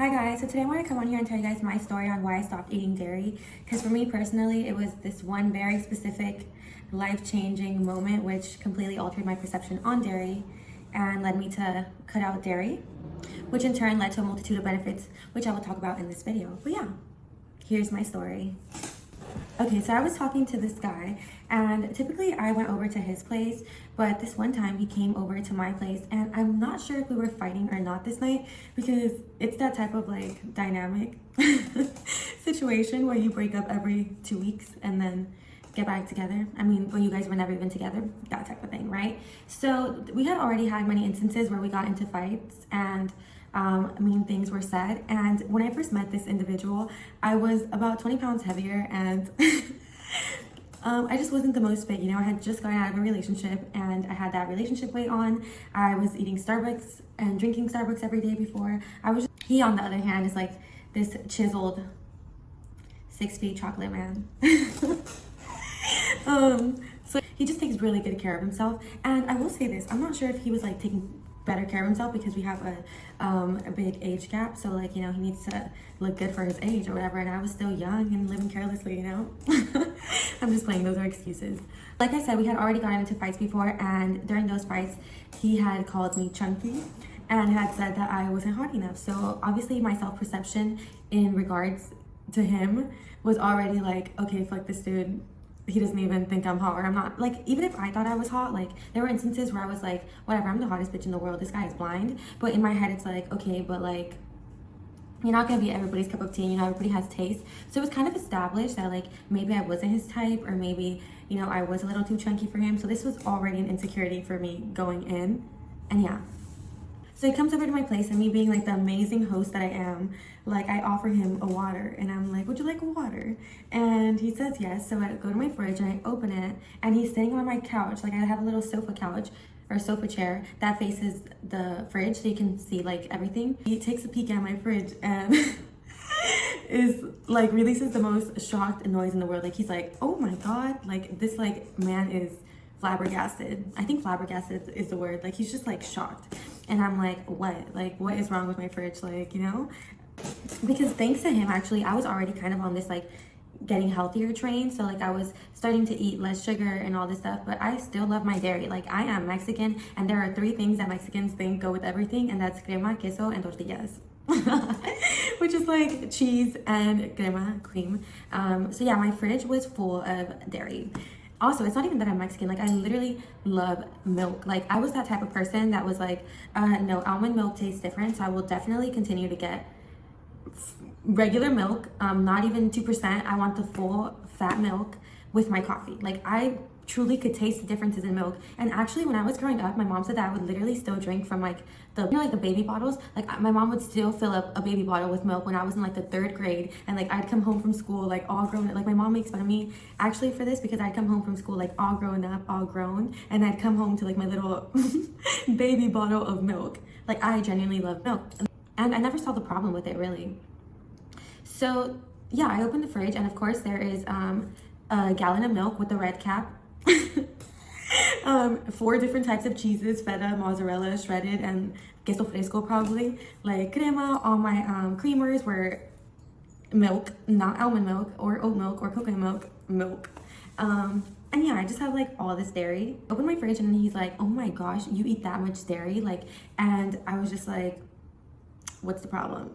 Hi guys, so today I want to come on here and tell you guys my story on why I stopped eating dairy. Because for me personally, it was this one very specific life-changing moment which completely altered my perception on dairy and led me to cut out dairy, which in turn led to a multitude of benefits which I will talk about in this video. But yeah, here's my story. Okay, so I was talking to this guy, and typically I went over to his place, but this one time he came over to my place, and I'm not sure if we were fighting or not this night, because it's that type of like dynamic situation where you break up every 2 weeks and then get back together. I mean, when you guys were never even together, that type of thing, right? So we had already had many instances where we got into fights and mean things were said. And when I first met this individual, I was about 20 pounds heavier, and I just wasn't the most fit. You know, I had just gotten out of a relationship and I had that relationship weight on. I was eating Starbucks and drinking Starbucks every day before. He, on the other hand, is like this chiseled 6 feet chocolate man. So he just takes really good care of himself. And I will say this, I'm not sure if he was like taking better care of himself because we have a big age gap, so like, you know, he needs to look good for his age or whatever, and I was still young and living carelessly, you know. I'm just playing, those are excuses. Like I said, we had already gotten into fights before, and during those fights he had called me chunky and had said that I wasn't hot enough. So obviously my self-perception in regards to him was already like, okay, fuck this dude, he doesn't even think I'm hot, or I'm not. Like, even if I thought I was hot, like there were instances where I was like, whatever, I'm the hottest bitch in the world, this guy is blind. But in my head it's like, okay, but like, you're not gonna be everybody's cup of tea, you know, everybody has taste. So it was kind of established that like maybe I wasn't his type, or maybe, you know, I was a little too chunky for him. So this was already an insecurity for me going in. And yeah, so he comes over to my place, and me being like the amazing host that I am, like I offer him a water, and I'm like, would you like a water? And he says yes. So I go to my fridge and I open it, and he's sitting on my couch. Like I have a little sofa couch or sofa chair that faces the fridge, so you can see like everything. He takes a peek at my fridge and is like releases the most shocked noise in the world. Like he's like, oh my god, like this like man is flabbergasted. I think flabbergasted is the word. Like he's just like shocked. And I'm like, what? Like, what is wrong with my fridge? Like, you know? Because thanks to him, actually, I was already kind of on this, like, getting healthier train. So, like, I was starting to eat less sugar and all this stuff. But I still love my dairy. Like, I am Mexican. And there are 3 things that Mexicans think go with everything. And that's crema, queso, and tortillas. Which is, like, cheese and crema, cream. So, yeah, my fridge was full of dairy. Also, it's not even that I'm Mexican. Like, I literally love milk. Like, I was that type of person that was like, no, almond milk tastes different, so I will definitely continue to get regular milk, not even 2%. I want the full fat milk with my coffee. Like, I truly could taste the differences in milk. And actually, when I was growing up, my mom said that I would literally still drink from like the, you know, like the baby bottles. Like my mom would still fill up a baby bottle with milk when I was in like the 3rd grade, and like I'd come home from school like all grown up. Like my mom makes fun of me actually for this, because I'd come home from school like all grown up, all grown, and I'd come home to like my little baby bottle of milk. Like I genuinely love milk, and I never saw the problem with it really. So yeah, I opened the fridge, and of course there is a gallon of milk with the red cap. 4 different types of cheeses: feta, mozzarella, shredded, and queso fresco probably. Like crema. All my creamers were milk, not almond milk or oat milk or coconut milk. And yeah, I just have like all this dairy. Open my fridge, and he's like, oh my gosh, you eat that much dairy? Like, and I was just like, what's the problem?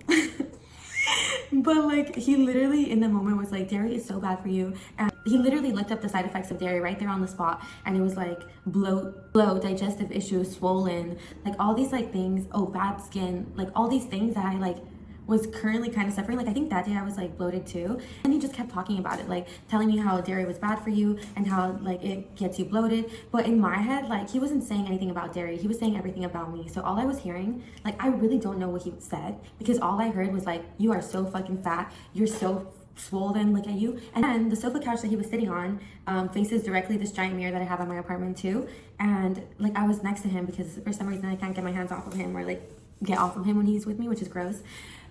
But like he literally in the moment was like, dairy is so bad for you. And he literally looked up the side effects of dairy right there on the spot, and it was like bloat, digestive issues, swollen, like all these like things, oh, bad skin, like all these things that I like was currently kind of suffering. Like I think that day I was like bloated too, and he just kept talking about it, like telling me how dairy was bad for you and how like it gets you bloated. But in my head, like he wasn't saying anything about dairy, he was saying everything about me. So all I was hearing, like I really don't know what he said, because all I heard was like, you are so fucking fat, you're so swollen, look at you. And then the sofa couch that he was sitting on faces directly this giant mirror that I have at my apartment too. And like I was next to him, because for some reason I can't get my hands off of him, or like get off of him when he's with me, which is gross.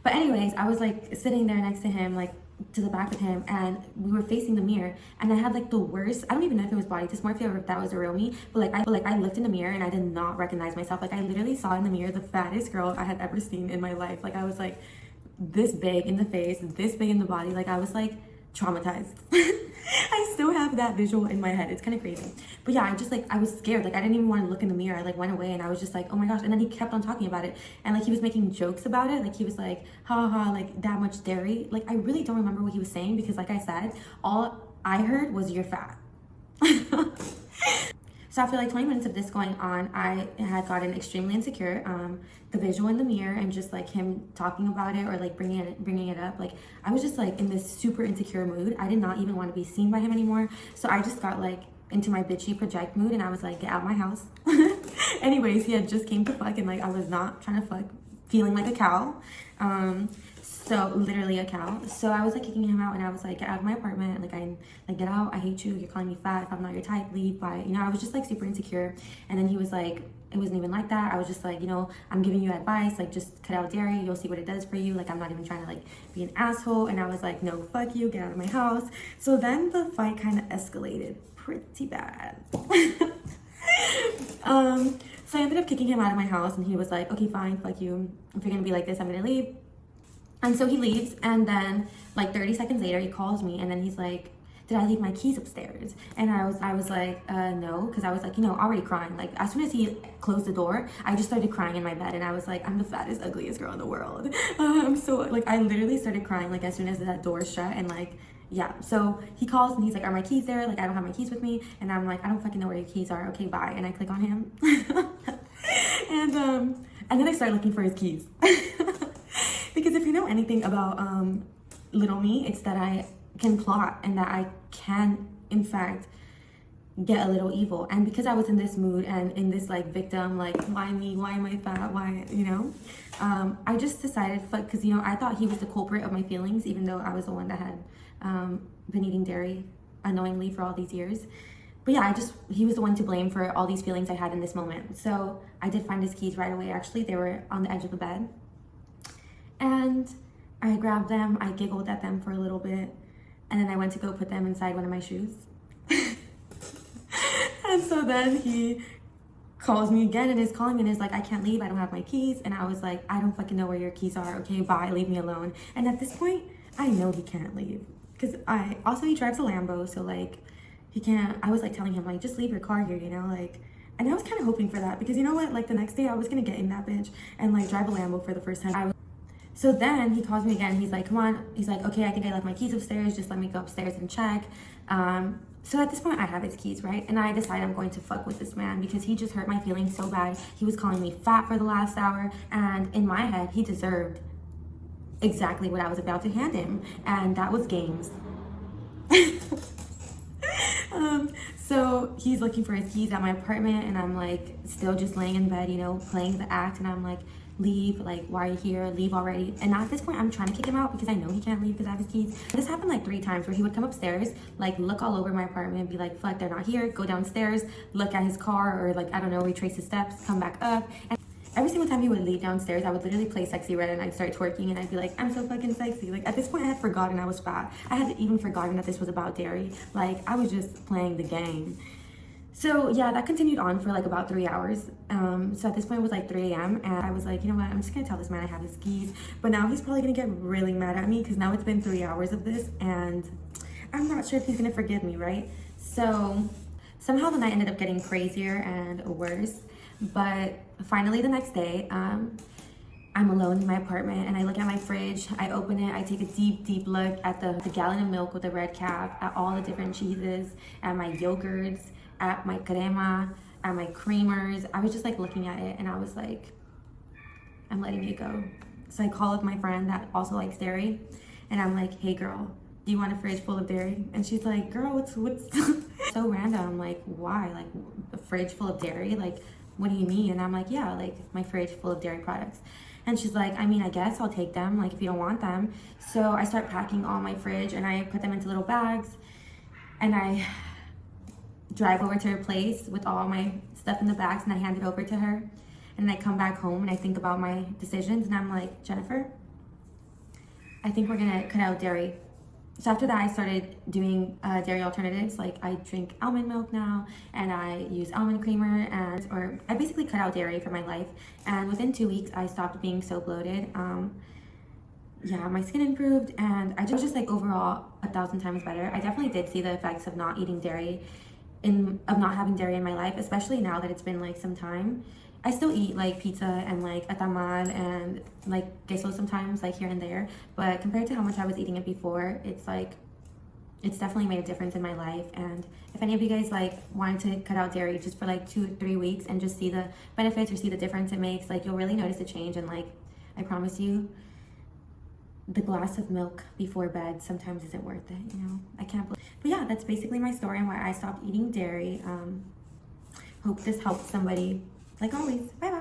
But anyways, I was like sitting there next to him, like to the back of him, and we were facing the mirror, and I had like the worst, I don't even know if it was body dysmorphia or if that was a real me, but I looked in the mirror and I did not recognize myself. Like I literally saw in the mirror the fattest girl I had ever seen in my life. Like I was like, this big in the face, this big in the body. Like I was like traumatized. I still have that visual in my head. It's kind of crazy. But yeah, I just like, I was scared. Like I didn't even want to look in the mirror. I like went away and I was just like, oh my gosh. And then he kept on talking about it. And like he was making jokes about it. Like he was like, ha ha, like that much dairy. Like I really don't remember what he was saying because like I said, all I heard was you're fat. So after like 20 minutes of this going on, I had gotten extremely insecure. The visual in the mirror and just like him talking about it or like bringing it up, like I was just like in this super insecure mood. I did not even want to be seen by him anymore. So I just got like into my bitchy project mood and I was like, get out of my house. Anyways, he had just came to fuck and like I was not trying to fuck, feeling like a cow. So literally a cow. So I was like kicking him out and I was like, get out of my apartment. Like get out. I hate you. You're calling me fat. If I'm not your type, leave. Bye. You know, I was just like super insecure. And then he was like, it wasn't even like that. I was just like, you know, I'm giving you advice. Like just cut out dairy. You'll see what it does for you. Like I'm not even trying to like be an asshole. And I was like, no, fuck you. Get out of my house. So then the fight kind of escalated pretty bad. So I ended up kicking him out of my house and he was like, okay, fine. Fuck you. If you're going to be like this, I'm going to leave. And so he leaves, and then like 30 seconds later, he calls me, and then he's like, did I leave my keys upstairs? And I was like, no, because I was like, you know, already crying. Like as soon as he closed the door, I just started crying in my bed, and I was like, I'm the fattest, ugliest girl in the world. I'm so like, I literally started crying like as soon as that door shut, and like, yeah. So he calls and he's like, are my keys there? Like I don't have my keys with me, and I'm like, I don't fucking know where your keys are. Okay, bye. And I click on him, and then I start looking for his keys. Because if you know anything about little me, it's that I can plot and that I can, in fact, get a little evil. And because I was in this mood and in this like victim, like why me? Why am I fat? Why, you know? I just decided, fuck, because you know I thought he was the culprit of my feelings, even though I was the one that had been eating dairy unknowingly for all these years. But yeah, he was the one to blame for all these feelings I had in this moment. So I did find his keys right away. Actually, they were on the edge of the bed. And I grabbed them, I giggled at them for a little bit, and then I went to go put them inside one of my shoes. And so then he calls me again and is calling me and is like, I can't leave, I don't have my keys. And I was like, I don't fucking know where your keys are, okay, bye, leave me alone. And at this point, I know he can't leave. Because he drives a Lambo, so like, he can't, I was like telling him like, just leave your car here, you know, like, and I was kind of hoping for that because you know what, like the next day I was gonna get in that bitch and like drive a Lambo for the first time. So then he calls me again. He's like, come on. He's like, okay, I think I left my keys upstairs. Just let me go upstairs and check. So at this point, I have his keys, right? And I decide I'm going to fuck with this man because he just hurt my feelings so bad. He was calling me fat for the last hour. And in my head, he deserved exactly what I was about to hand him. And that was games. So he's looking for his keys at my apartment. And I'm like, still just laying in bed, you know, playing the act. And I'm like, leave, like why are you here, leave already. And at this point I'm trying to kick him out because I know he can't leave because I have his keys. This happened like 3 times where he would come upstairs, like look all over my apartment and be like, fuck, they're not here, go downstairs, look at his car, or like I don't know, retrace his steps, come back up. And every single time he would leave downstairs, I would literally play Sexy Red and I'd start twerking and I'd be like, I'm so fucking sexy. Like at this point I had forgotten I was fat. I had even forgotten that this was about dairy. Like I was just playing the game. So yeah, that continued on for like about 3 hours. So at this point it was like 3 a.m. and I was like, you know what, I'm just gonna tell this man I have his keys. But now he's probably gonna get really mad at me because now it's been 3 hours of this and I'm not sure if he's gonna forgive me, right? So somehow the night ended up getting crazier and worse. But finally the next day, I'm alone in my apartment and I look at my fridge, I open it, I take a deep look at the gallon of milk with the red cap, at all the different cheeses, at my yogurts, at my crema, at my creamers. I was just like looking at it and I was like, I'm letting you go. So I call up my friend that also likes dairy and I'm like, hey girl, do you want a fridge full of dairy? And she's like, girl, what's so random, like why, like a fridge full of dairy, like what do you mean? And I'm like, yeah, like my fridge full of dairy products. And she's like, I mean, I guess I'll take them, like if you don't want them. So I start packing all my fridge and I put them into little bags and I drive over to her place with all my stuff in the bags and I hand it over to her. And I come back home and I think about my decisions and I'm like, Jennifer, I think we're gonna cut out dairy. So after that, I started doing dairy alternatives. Like I drink almond milk now and I use almond creamer or I basically cut out dairy for my life. And within 2 weeks, I stopped being so bloated. yeah, my skin improved, and I was just like overall 1,000 times better. I definitely did see the effects of not eating dairy, of not having dairy in my life, especially now that it's been like some time. I still eat like pizza and like atamal and like queso sometimes, like here and there, but compared to how much I was eating it before, it's like it's definitely made a difference in my life. And if any of you guys like wanted to cut out dairy just for like 2-3 weeks and just see the benefits or see the difference it makes, like you'll really notice the change. And like I promise you, the glass of milk before bed sometimes isn't worth it, you know. I can't believe. But yeah, that's basically my story on why I stopped eating dairy. Hope this helps somebody. Like always, bye bye.